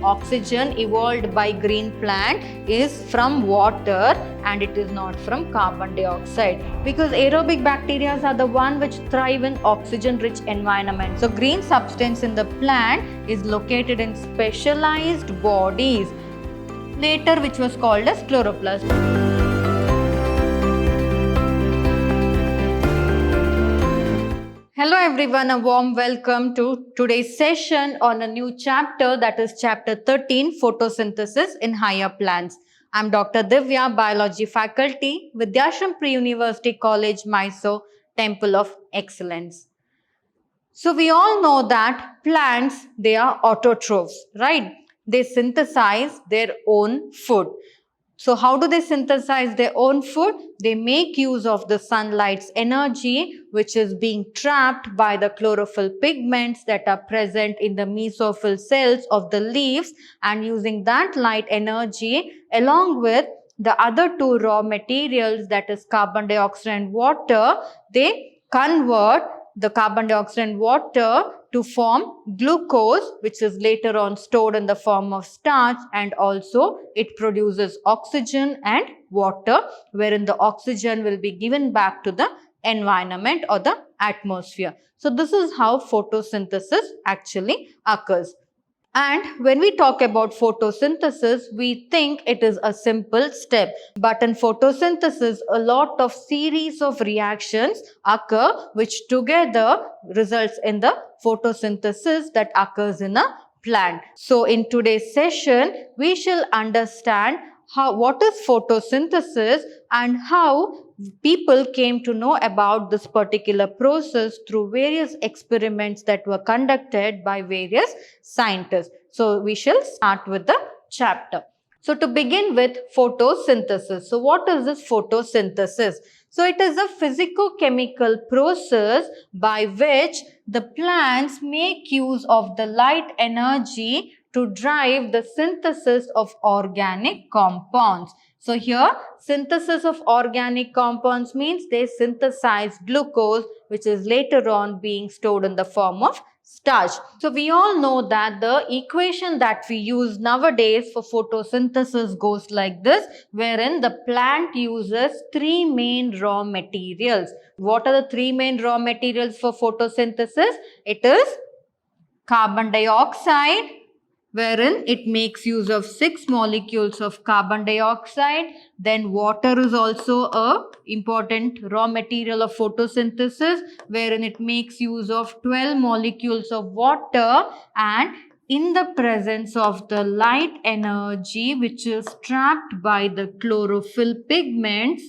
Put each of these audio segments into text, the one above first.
oxygen evolved by green plant is from water and it is not from carbon dioxide, because aerobic bacteria are the one which thrive in oxygen rich environment. So green substance in the plant is located in specialized bodies, later which was called as chloroplast. Hello everyone, a warm welcome to today's session on a new chapter, that is chapter 13, photosynthesis in higher plants. I'm Dr. Divya, biology faculty, Vidyashram Pre-University College, Mysore, Temple of Excellence. So we all know that plants, they are autotrophs, right? They synthesize their own food. So how do they synthesize their own food? They make use of the sunlight's energy, which is being trapped by the chlorophyll pigments that are present in the mesophyll cells of the leaves, and using that light energy along with the other two raw materials, that is carbon dioxide and water, they convert the carbon dioxide and water to form glucose, which is later on stored in the form of starch, and also it produces oxygen and water, wherein the oxygen will be given back to the environment or the atmosphere. So this is how photosynthesis actually occurs. And when we talk about photosynthesis, we think it is a simple step. But in photosynthesis, a lot of series of reactions occur which together results in the photosynthesis that occurs in a plant. So in today's session, we shall understand what is photosynthesis and how people came to know about this particular process through various experiments that were conducted by various scientists. So we shall start with the chapter. So to begin with, photosynthesis. So what is this photosynthesis? So it is a physico-chemical process by which the plants make use of the light energy to drive the synthesis of organic compounds. So here, synthesis of organic compounds means they synthesize glucose, which is later on being stored in the form of starch. So we all know that the equation that we use nowadays for photosynthesis goes like this, wherein the plant uses three main raw materials. What are the three main raw materials for photosynthesis? It is carbon dioxide, wherein it makes use of 6 molecules of carbon dioxide. Then water is also a important raw material of photosynthesis, wherein it makes use of 12 molecules of water, and in the presence of the light energy which is trapped by the chlorophyll pigments,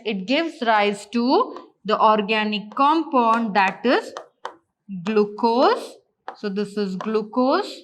it gives rise to the organic compound, that is glucose. So this is glucose,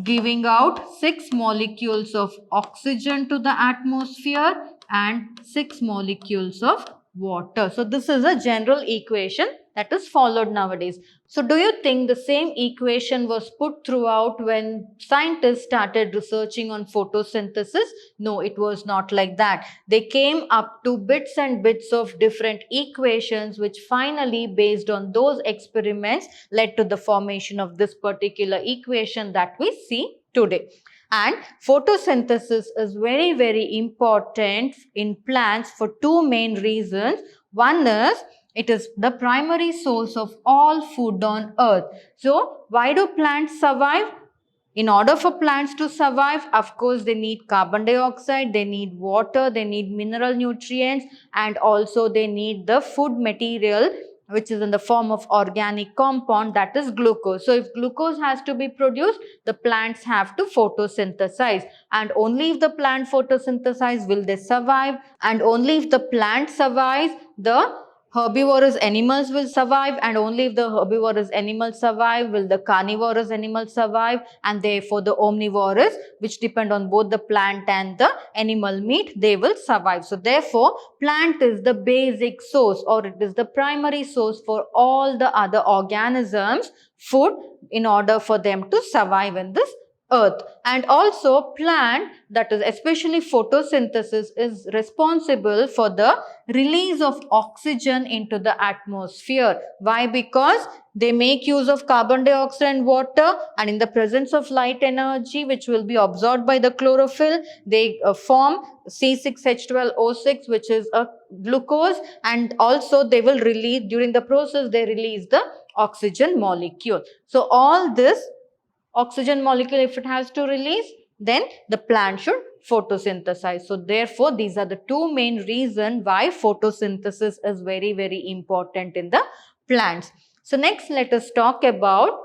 giving out 6 molecules of oxygen to the atmosphere and 6 molecules of water. So this is a general equation that is followed nowadays. So do you think the same equation was put throughout when scientists started researching on photosynthesis? No, it was not like that. They came up to bits and bits of different equations which finally, based on those experiments, led to the formation of this particular equation that we see today. And photosynthesis is very, very important in plants for two main reasons. One is it is the primary source of all food on earth. So why do plants survive? In order for plants to survive, of course, they need carbon dioxide, they need water, they need mineral nutrients, and also they need the food material which is in the form of organic compound, that is glucose. So if glucose has to be produced, the plants have to photosynthesize, and only if the plant photosynthesize will they survive, and only if the plant survives, the herbivorous animals will survive, and only if the herbivorous animals survive will the carnivorous animals survive, and therefore the omnivorous, which depend on both the plant and the animal meat, they will survive. So therefore plant is the basic source, or it is the primary source for all the other organisms food in order for them to survive in this earth. And also plant, that is especially photosynthesis, is responsible for the release of oxygen into the atmosphere. Why? Because they make use of carbon dioxide and water, and in the presence of light energy which will be absorbed by the chlorophyll, they form C6H12O6, which is a glucose, and also they will release, during the process they release the oxygen molecule. So all this oxygen molecule, if it has to release, then the plant should photosynthesize. So therefore these are the two main reasons why photosynthesis is very, very important in the plants. So next let us talk about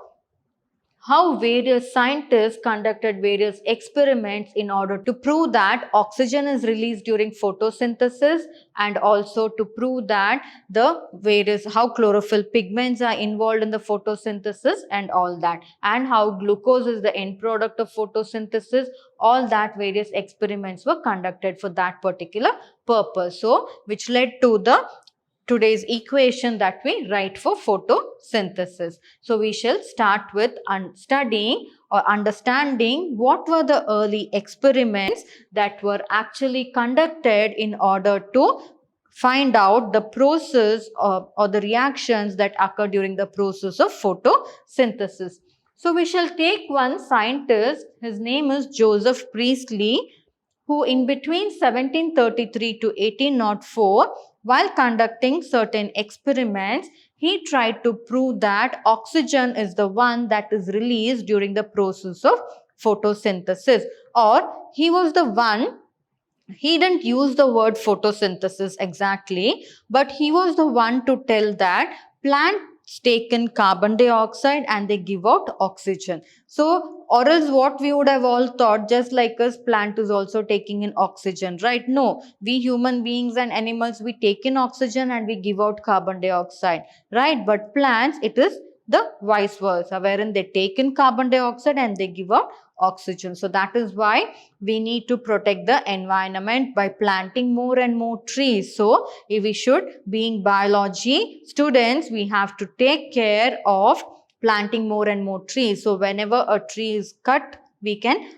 how various scientists conducted various experiments in order to prove that oxygen is released during photosynthesis, and also to prove that the various, how chlorophyll pigments are involved in the photosynthesis and all that, and how glucose is the end product of photosynthesis. All that various experiments were conducted for that particular purpose. So which led to the today's equation that we write for photosynthesis. So we shall start with studying or understanding what were the early experiments that were actually conducted in order to find out the process or the reactions that occur during the process of photosynthesis. So we shall take one scientist, his name is Joseph Priestley, who in between 1733 to 1804, while conducting certain experiments, he tried to prove that oxygen is the one that is released during the process of photosynthesis. Or he was the one, he didn't use the word photosynthesis exactly, but he was the one to tell that plants take in carbon dioxide and they give out oxygen. So, or else what we would have all thought, just like us, plant is also taking in oxygen, right? No, we human beings and animals, we take in oxygen and we give out carbon dioxide, right? But plants, it is the vice versa, wherein they take in carbon dioxide and they give out oxygen. So that is why we need to protect the environment by planting more and more trees. So if we should, being biology students, we have to take care of planting more and more trees. So whenever a tree is cut, we can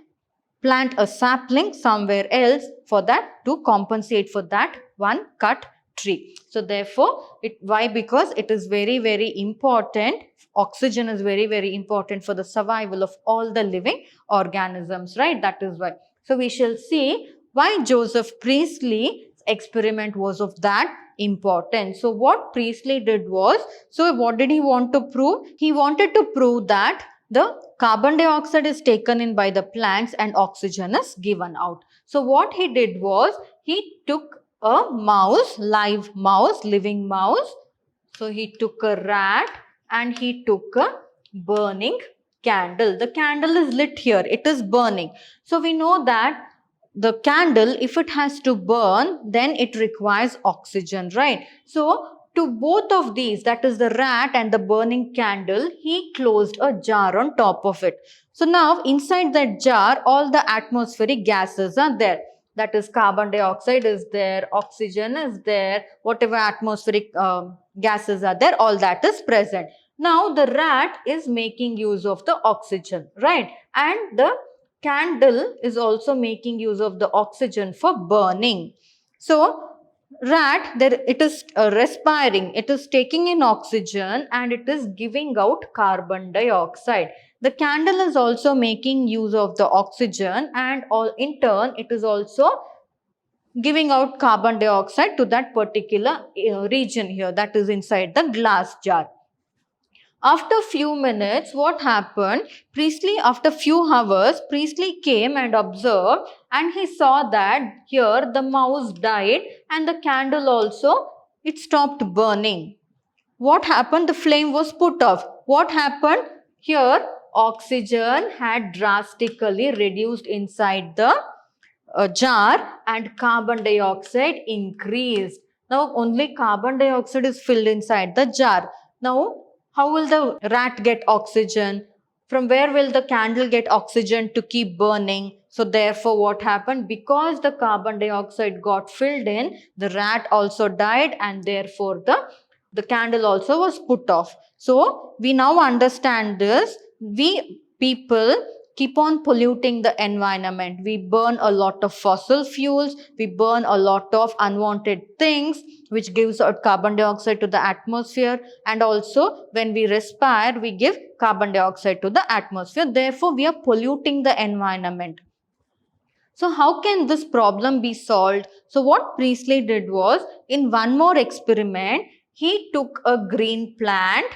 plant a sapling somewhere else for that, to compensate for that one cut tree. So therefore, why? Because it is very, very important. Oxygen is very, very important for the survival of all the living organisms, right? That is why. So we shall see why Joseph Priestley's experiment was of that importance. So what Priestley did was, so what did he want to prove? He wanted to prove that the carbon dioxide is taken in by the plants and oxygen is given out. So what he did was, he took a mouse, live mouse, living mouse. So he took a rat and he took a burning candle. The candle is lit here, it is burning. So we know that the candle, if it has to burn, then it requires oxygen, right? So to both of these, that is the rat and the burning candle, he closed a jar on top of it. So now inside that jar, all the atmospheric gases are there. That is, carbon dioxide is there, oxygen is there, whatever atmospheric gases are there, all that is present. Now the rat is making use of the oxygen, right? And the candle is also making use of the oxygen for burning. So rat, there it is respiring, it is taking in oxygen and it is giving out carbon dioxide. The candle is also making use of the oxygen, and in turn it is also giving out carbon dioxide to that particular region here, that is inside the glass jar. After few minutes, what happened? After few hours, Priestley came and observed, and he saw that here the mouse died and the candle also, it stopped burning. What happened? The flame was put off. What happened? Here oxygen had drastically reduced inside the jar and carbon dioxide increased. Now only carbon dioxide is filled inside the jar. Now how will the rat get oxygen? From where will the candle get oxygen to keep burning? So therefore what happened? Because the carbon dioxide got filled in, the rat also died, and therefore the candle also was put off. So we now understand this. We people keep on polluting the environment. We burn a lot of fossil fuels, we burn a lot of unwanted things which gives out carbon dioxide to the atmosphere, and also when we respire we give carbon dioxide to the atmosphere. Therefore, we are polluting the environment. So how can this problem be solved? So what Priestley did was, in one more experiment, he took a green plant,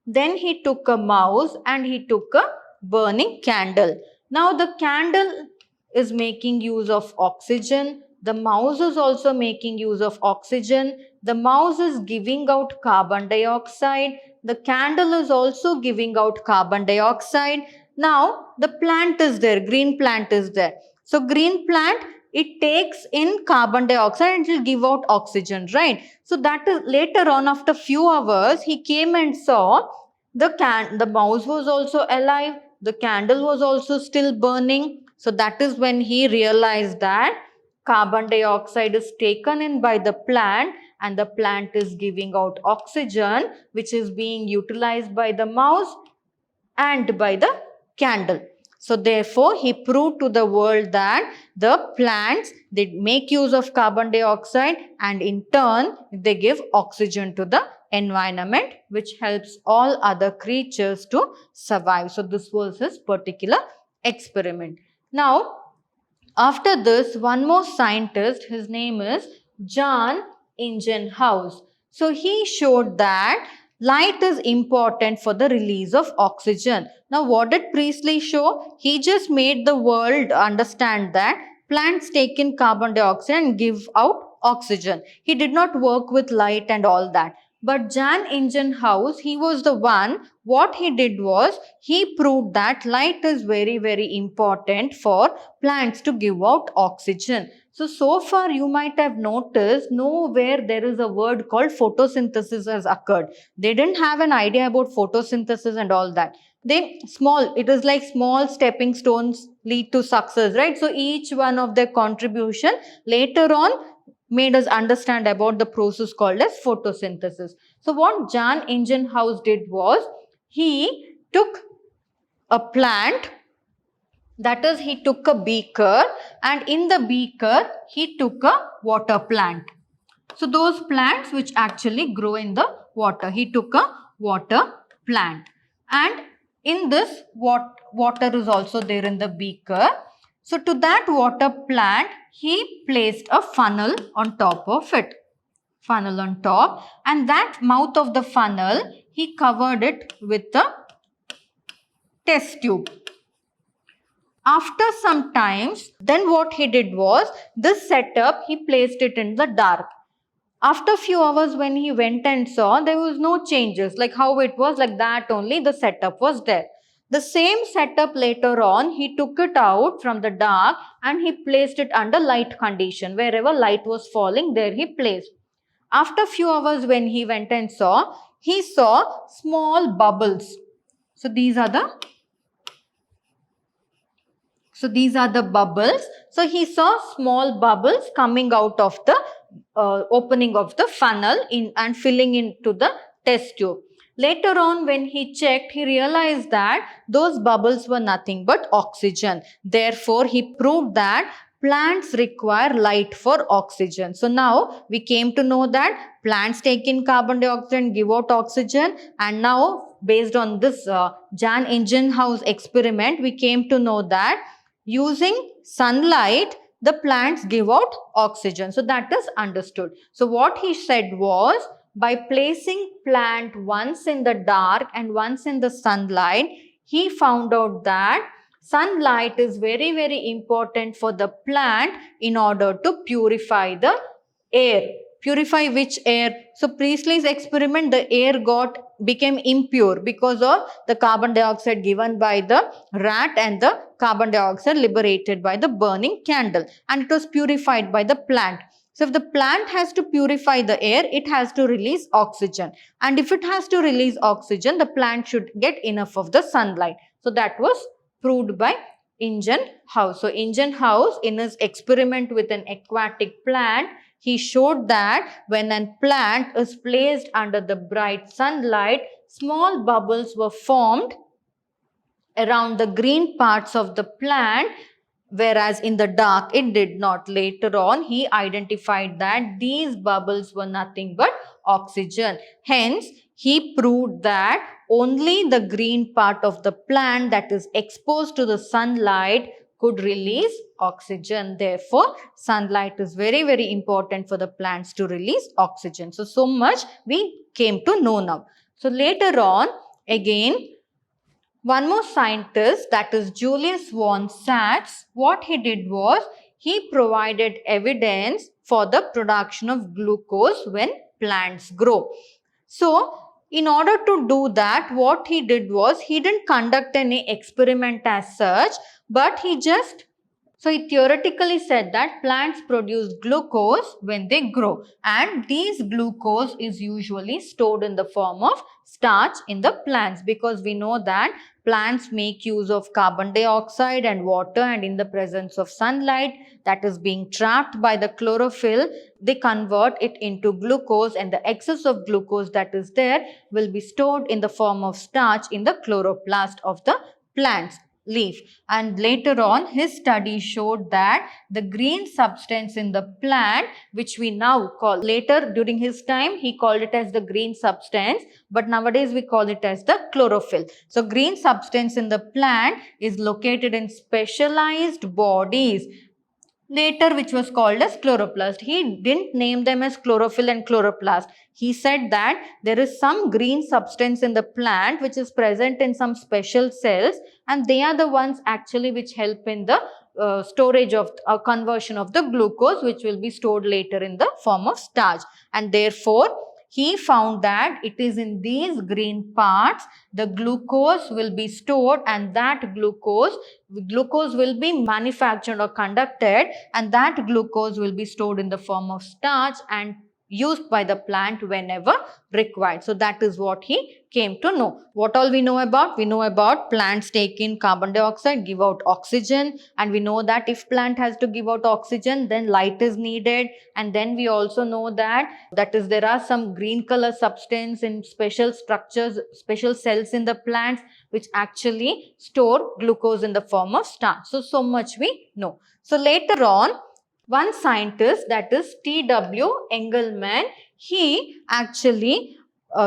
then he took a mouse and he took a burning candle. Now the candle is making use of oxygen. The mouse is also making use of oxygen. The mouse is giving out carbon dioxide. The candle is also giving out carbon dioxide. Now the plant is there, green plant is there. So green plant, it takes in carbon dioxide and it will give out oxygen, right? So that is later on, after few hours, he came and saw the mouse was also alive, the candle was also still burning. So that is when he realized that carbon dioxide is taken in by the plant and the plant is giving out oxygen, which is being utilized by the mouse and by the candle. So therefore, he proved to the world that the plants, they make use of carbon dioxide and in turn, they give oxygen to the environment, which helps all other creatures to survive. So this was his particular experiment. Now, after this, one more scientist, his name is John Ingenhousz. So he showed that light is important for the release of oxygen. Now what did Priestley show? He just made the world understand that plants take in carbon dioxide and give out oxygen. He did not work with light and all that. But John Ingenhousz, he was the one, what he did was, he proved that light is very, very important for plants to give out oxygen. So far you might have noticed nowhere there is a word called photosynthesis has occurred. They didn't have an idea about photosynthesis and all that. It is like small stepping stones lead to success, right? So each one of their contribution later on made us understand about the process called as photosynthesis. So what John Ingenhousz did was, he took a plant, that is, he took a beaker, and in the beaker he took a water plant. So those plants which actually grow in the water, he took a water plant, and in this water is also there in the beaker. So to that water plant, he placed a funnel on top of it. Funnel on top, and that mouth of the funnel, he covered it with a test tube. After some times, then what he did was, this setup, he placed it in the dark. After a few hours when he went and saw, there was no changes, like how it was, like that only the setup was there. The same setup later on, he took it out from the dark and he placed it under light condition. Wherever light was falling, there he placed. After a few hours when he went and saw, he saw small bubbles. So these are the bubbles. So he saw small bubbles coming out of the opening of the funnel and filling into the test tube. Later on, when he checked, he realized that those bubbles were nothing but oxygen. Therefore, he proved that plants require light for oxygen. So now we came to know that plants take in carbon dioxide and give out oxygen. And now, based on this John Ingenhousz experiment, we came to know that using sunlight, the plants give out oxygen. So that is understood. So what he said was, by placing plant once in the dark and once in the sunlight, he found out that sunlight is very, very important for the plant in order to purify the air. Purify which air? So Priestley's experiment, the air became impure because of the carbon dioxide given by the rat and the carbon dioxide liberated by the burning candle, and it was purified by the plant. So if the plant has to purify the air, it has to release oxygen, and if it has to release oxygen, the plant should get enough of the sunlight. So that was proved by Ingenhousz. So Ingenhousz, in his experiment with an aquatic plant, he showed that when a plant is placed under the bright sunlight, small bubbles were formed around the green parts of the plant, whereas in the dark it did not. Later on, he identified that these bubbles were nothing but oxygen. Hence, he proved that only the green part of the plant that is exposed to the sunlight could release oxygen. Therefore, sunlight is very, very important for the plants to release oxygen. So much we came to know now. So later on, again, one more scientist, that is Julius von Sachs, what he did was he provided evidence for the production of glucose when plants grow. So, in order to do that, what he did was he didn't conduct any experiment as such, but he theoretically said that plants produce glucose when they grow, and these glucose is usually stored in the form of starch in the plants, because we know that plants make use of carbon dioxide and water, and in the presence of sunlight that is being trapped by the chlorophyll, they convert it into glucose, and the excess of glucose that is there will be stored in the form of starch in the chloroplast of the plants leaf. And later on, his study showed that the green substance in the plant, which we now call, later during his time he called it as the green substance, but nowadays we call it as the chlorophyll. So green substance in the plant is located in specialized bodies, later which was called as chloroplast. He didn't name them as chlorophyll and chloroplast. He said that there is some green substance in the plant which is present in some special cells, and they are the ones actually which help in the storage of conversion of the glucose, which will be stored later in the form of starch. And therefore, he found that it is in these green parts the glucose will be stored, and that glucose will be manufactured or conducted, and that glucose will be stored in the form of starch and used by the plant whenever required. So that is what he came to know. What all we know about? We know about plants take in carbon dioxide, give out oxygen, and we know that if plant has to give out oxygen, then light is needed. And then we also know that there are some green color substance in special structures, special cells in the plants which actually store glucose in the form of starch. So much we know. So later on, one scientist, that is T.W. Engelmann, he actually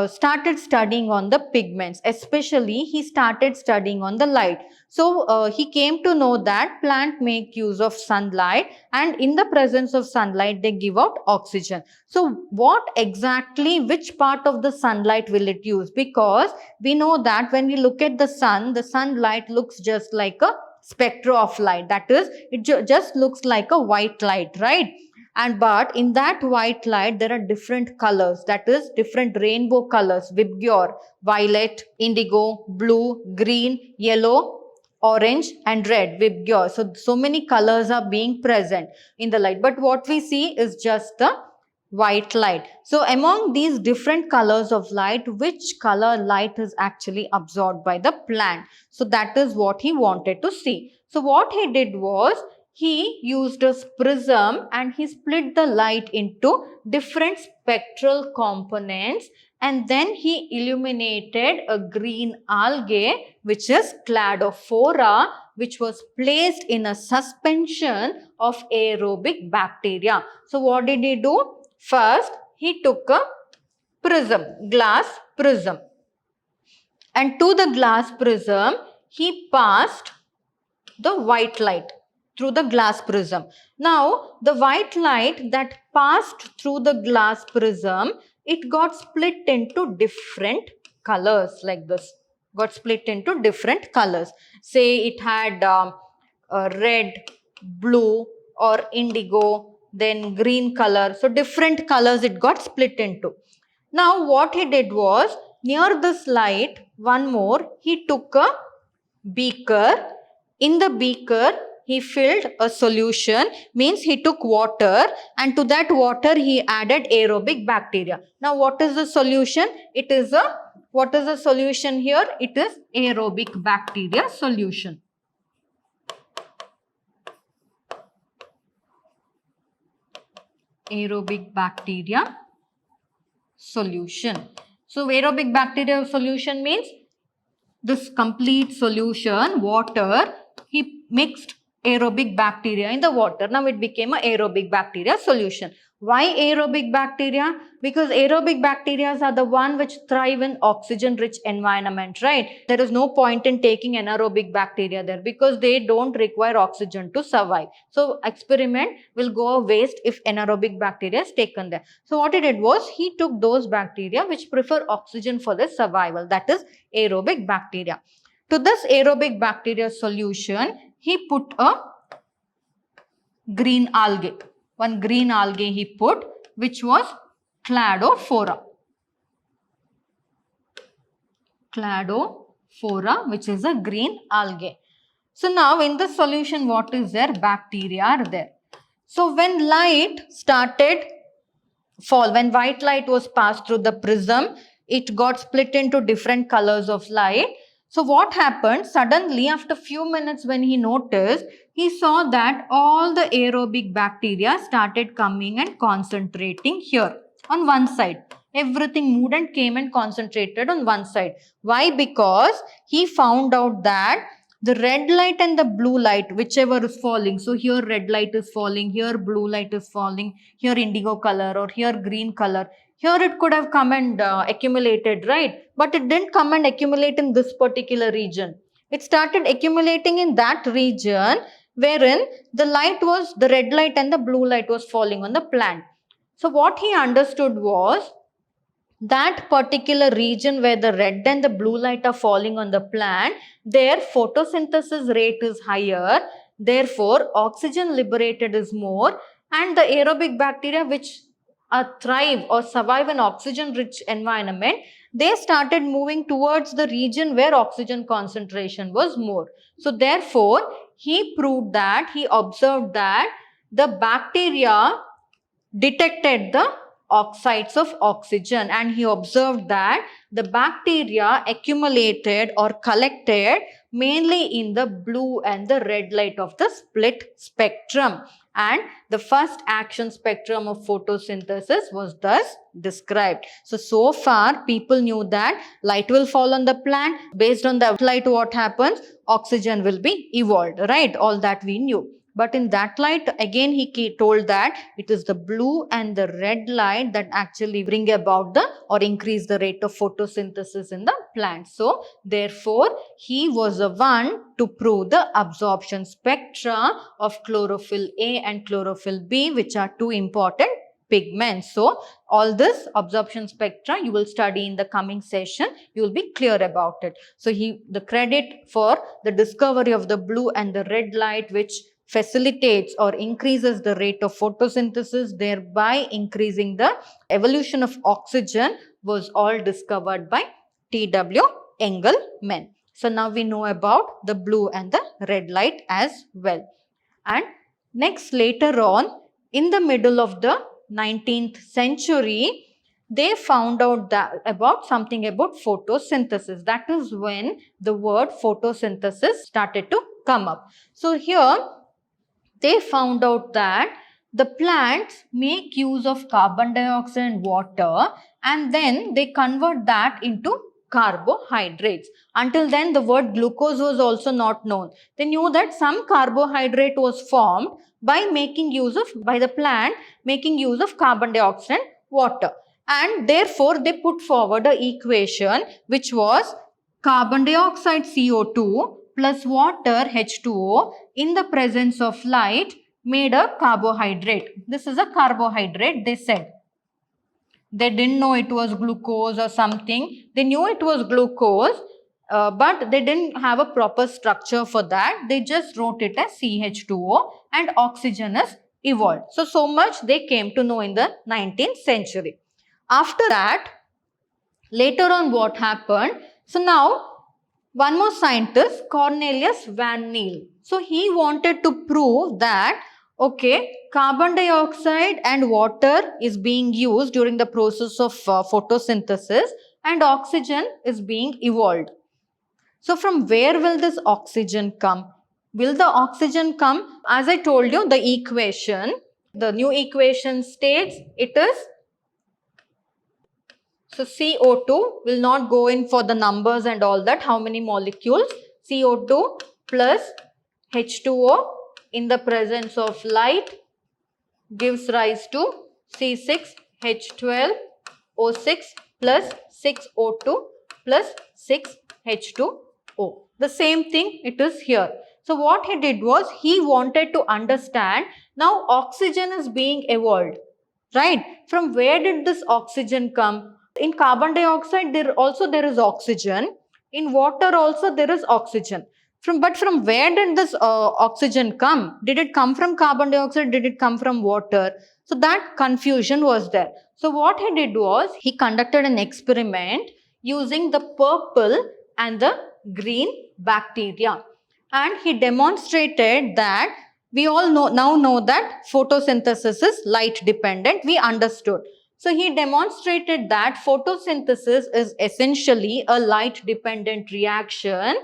started studying on the pigments. Especially, he started studying on the light. So he came to know that plant make use of sunlight, and in the presence of sunlight they give out oxygen. So what exactly, which part of the sunlight will it use? Because we know that when we look at the sunlight looks just like a spectra of light. That is, it just looks like a white light, right? And but in that white light there are different colors, that is different rainbow colors: vibgyor, violet, indigo, blue, green, yellow, orange and red. Vibgyor. So many colors are being present in the light, but what we see is just the white light. So among these different colors of light, which color light is actually absorbed by the plant? So that is what he wanted to see. So what he did was he used a prism and he split the light into different spectral components, and then he illuminated a green algae which is Cladophora, which was placed in a suspension of aerobic bacteria. So what did he do? First, he took a prism, glass prism, and to the glass prism, he passed the white light through the glass prism. Now, the white light that passed through the glass prism, it got split into different colors like this. Got split into different colors. Say it had red, blue or indigo, then green color. So different colors it got split into. Now what he did was, near this light, one more, he took a beaker. In the beaker, he filled a solution, means he took water, and to that water he added aerobic bacteria. Now what is the solution? What is the solution here? It is aerobic bacteria solution. Aerobic bacteria solution. So aerobic bacteria solution means this complete solution, water, he mixed aerobic bacteria in the water. Now it became an aerobic bacteria solution. Why aerobic bacteria? Because aerobic bacteria are the one which thrive in oxygen-rich environment, right? There is no point in taking anaerobic bacteria there because they don't require oxygen to survive. So experiment will go a waste if anaerobic bacteria is taken there. So what he did was he took those bacteria which prefer oxygen for their survival, that is aerobic bacteria. To this aerobic bacteria solution, he put a green algae. One green algae he put, which was Cladophora. Cladophora, which is a green algae. So now in the solution, what is there? Bacteria are there. So when light started fall, when white light was passed through the prism, it got split into different colors of light. So what happened? Suddenly, after few minutes when he noticed, he saw that all the aerobic bacteria started coming and concentrating here on one side. Everything moved and came and concentrated on one side. Why? Because he found out that the red light and the blue light, whichever is falling, so here red light is falling, here blue light is falling, here indigo color or here green color, here it could have come and accumulated, right? But it didn't come and accumulate in this particular region. It started accumulating in that region wherein the red light and the blue light was falling on the plant. So what he understood was that particular region where the red and the blue light are falling on the plant, their photosynthesis rate is higher, therefore oxygen liberated is more, and the aerobic bacteria which thrive or survive in oxygen rich environment, they started moving towards the region where oxygen concentration was more. So therefore he observed that the bacteria detected the oxides of oxygen, and he observed that the bacteria accumulated or collected mainly in the blue and the red light of the split spectrum, and the first action spectrum of photosynthesis was thus described. So far people knew that light will fall on the plant, based on the light what happens, oxygen will be evolved, right? All that we knew. But in that light, again, he told that it is the blue and the red light that actually bring about or increase the rate of photosynthesis in the plant. So, therefore, he was the one to prove the absorption spectra of chlorophyll A and chlorophyll B, which are two important pigments. So, all this absorption spectra you will study in the coming session. You will be clear about it. So, the credit for the discovery of the blue and the red light, which facilitates or increases the rate of photosynthesis, thereby increasing the evolution of oxygen, was all discovered by T.W. Engelmann. So now we know about the blue and the red light as well. And next, later on, in the middle of the 19th century, they found out about something about photosynthesis. That is when the word photosynthesis started to come up. So here, they found out that the plants make use of carbon dioxide and water, and then they convert that into carbohydrates. Until then, the word glucose was also not known. They knew that some carbohydrate was formed by the plant making use of carbon dioxide and water. And therefore, they put forward an equation which was carbon dioxide CO2 plus water H2O in the presence of light made a carbohydrate. This is a carbohydrate, they said. They didn't know it was glucose or something. They knew it was glucose, but they didn't have a proper structure for that. They just wrote it as CH2O and oxygen is evolved. So much they came to know in the 19th century. After that, later on what happened? So now, one more scientist, Cornelius Van Niel. So he wanted to prove that, okay, carbon dioxide and water is being used during the process of photosynthesis, and oxygen is being evolved. So from where will this oxygen come? Will the oxygen come? As I told you, the equation, the new equation states it is So CO2 will not go in for the numbers and all that. How many molecules? CO2 plus H2O in the presence of light gives rise to C6H12O6 plus 6O2 plus 6H2O. The same thing it is here. So what he did was he wanted to understand now oxygen is being evolved, right? From where did this oxygen come? In carbon dioxide there is oxygen. In water also there is oxygen. But from where did this oxygen come? Did it come from carbon dioxide? Did it come from water? So that confusion was there. So what he did was he conducted an experiment using the purple and the green bacteria, and he demonstrated that we all know that photosynthesis is light dependent. We understood. So he demonstrated that photosynthesis is essentially a light dependent reaction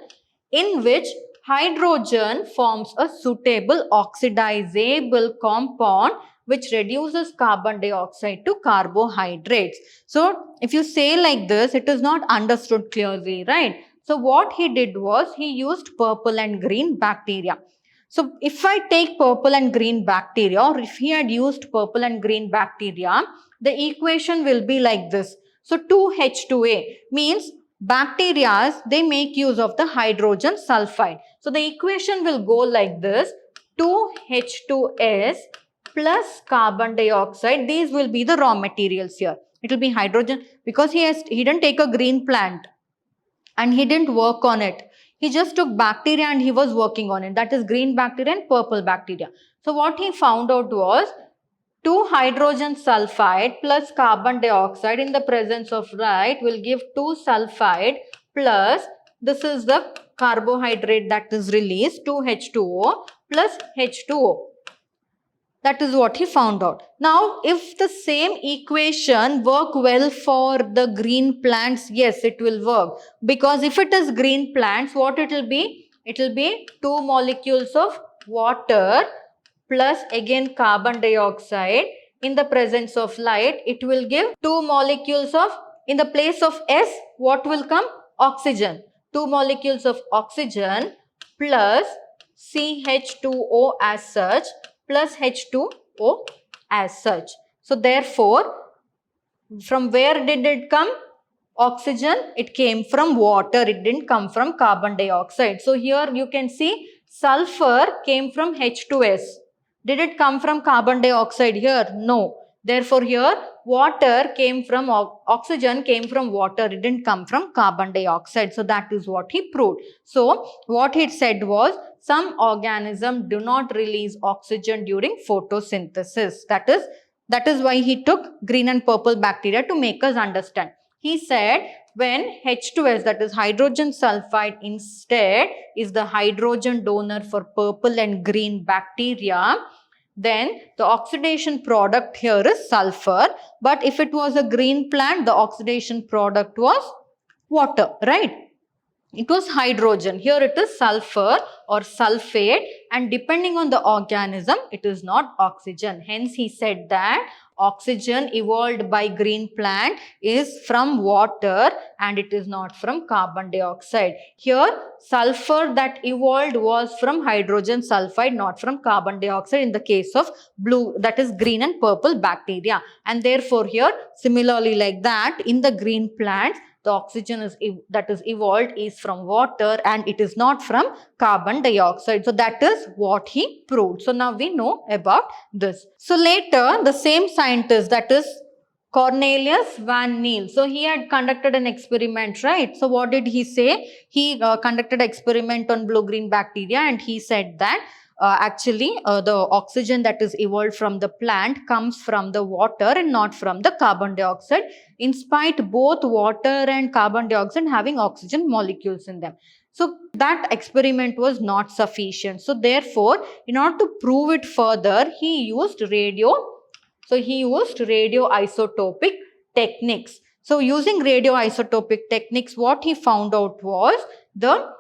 in which hydrogen forms a suitable oxidizable compound which reduces carbon dioxide to carbohydrates. So if you say like this, it is not understood clearly, right? So what he did was he used purple and green bacteria. So if I take purple and green bacteria, or if he had used purple and green bacteria, the equation will be like this. So 2H2A means bacteria, they make use of the hydrogen sulfide. So the equation will go like this: 2H2S plus carbon dioxide. These will be the raw materials here. It will be hydrogen because he didn't take a green plant and he didn't work on it. He just took bacteria and he was working on it. That is green bacteria and purple bacteria. So what he found out was 2 hydrogen sulfide plus carbon dioxide in the presence of light will give 2 sulfide plus, this is the carbohydrate that is released, 2H2O plus H2O. That is what he found out. Now, if the same equation work well for the green plants, yes, it will work. Because if it is green plants, what it will be? It will be 2 molecules of water plus again carbon dioxide in the presence of light. It will give 2 molecules of, in the place of S, what will come? Oxygen. 2 molecules of oxygen plus CH2O as such plus H2O as such. So therefore, from where did it come? Oxygen, it came from water. It didn't come from carbon dioxide. So here you can see sulfur came from H2S. Did it come from carbon dioxide here? No. Therefore here water came from, oxygen came from water. It didn't come from carbon dioxide. So that is what he proved. So what he said was some organisms do not release oxygen during photosynthesis. That is why he took green and purple bacteria to make us understand. He said when H2S, that is hydrogen sulfide, instead is the hydrogen donor for purple and green bacteria, then the oxidation product here is sulfur. But if it was a green plant, the oxidation product was water, right? It was hydrogen. Here it is sulfur or sulfate, and depending on the organism, it is not oxygen. Hence, he said that oxygen evolved by green plant is from water and it is not from carbon dioxide. Here, sulfur that evolved was from hydrogen sulfide, not from carbon dioxide in the case of blue, that is green and purple bacteria. And therefore, here, similarly like that, in the green plants, the oxygen that is evolved is from water and it is not from carbon dioxide. So that is what he proved. So now we know about this. So later the same scientist, that is Cornelius van Niel. So he had conducted an experiment, right? So what did he say? He conducted an experiment on blue-green bacteria and he said that the oxygen that is evolved from the plant comes from the water and not from the carbon dioxide, in spite both water and carbon dioxide having oxygen molecules in them. So that experiment was not sufficient. So therefore, in order to prove it further, he used radioisotopic techniques. So using radioisotopic techniques, what he found out was the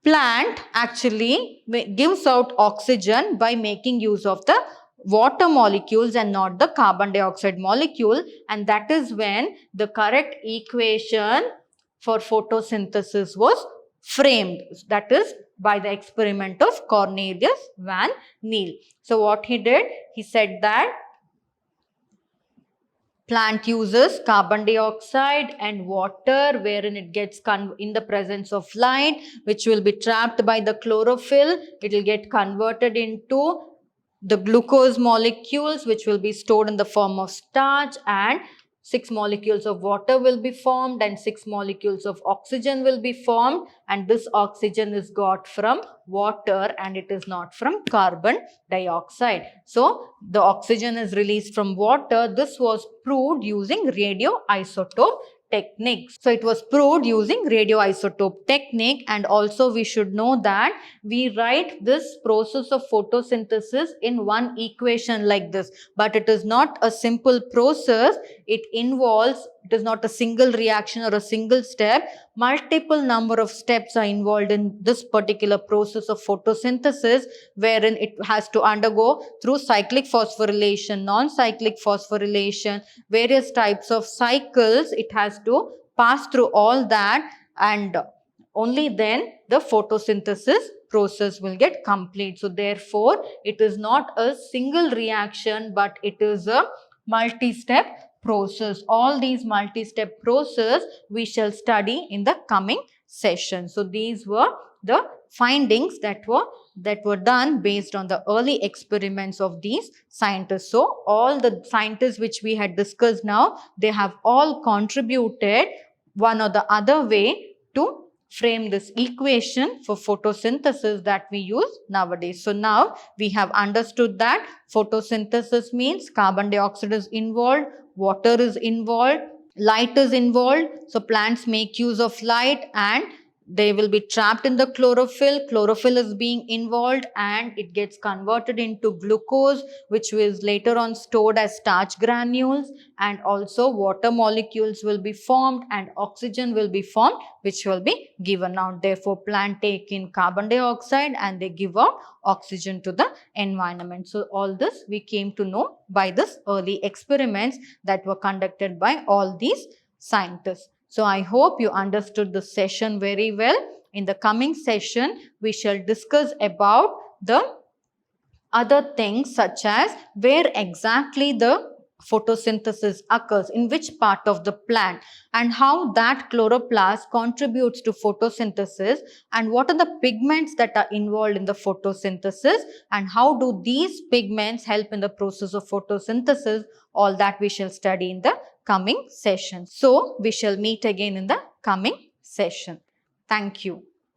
plant actually gives out oxygen by making use of the water molecules and not the carbon dioxide molecule, and that is when the correct equation for photosynthesis was framed. That is by the experiment of Cornelius van Niel. So what he did, he said that plant uses carbon dioxide and water wherein it gets in the presence of light, which will be trapped by the chlorophyll. It will get converted into the glucose molecules, which will be stored in the form of starch, and 6 molecules of water will be formed and 6 molecules of oxygen will be formed, and this oxygen is got from water and it is not from carbon dioxide. So the oxygen is released from water. This was proved using radioisotope techniques. So it was proved using radioisotope technique, and also we should know that we write this process of photosynthesis in one equation like this, but it is not a simple process. It is not a single reaction or a single step. Multiple number of steps are involved in this particular process of photosynthesis, wherein it has to undergo through cyclic phosphorylation, non-cyclic phosphorylation, various types of cycles. It has to pass through all that, and only then the photosynthesis process will get complete. So therefore, it is not a single reaction, but it is a multi-step process. All these multi-step process we shall study in the coming session. So these were the findings that were done based on the early experiments of these scientists. So all the scientists which we had discussed now, they have all contributed one or the other way to frame this equation for photosynthesis that we use nowadays. So now we have understood that photosynthesis means carbon dioxide is involved, water is involved, light is involved. So plants make use of light and they will be trapped in the chlorophyll. Chlorophyll is being involved and it gets converted into glucose, which is later on stored as starch granules, and also water molecules will be formed and oxygen will be formed, which will be given out. Therefore, plant take in carbon dioxide and they give out oxygen to the environment. So all this we came to know by this early experiments that were conducted by all these scientists. So I hope you understood the session very well. In the coming session, we shall discuss about the other things such as where exactly the photosynthesis occurs, in which part of the plant, and how that chloroplast contributes to photosynthesis, and what are the pigments that are involved in the photosynthesis, and how do these pigments help in the process of photosynthesis. All that we shall study in the coming session. So we shall meet again in the coming session. Thank you.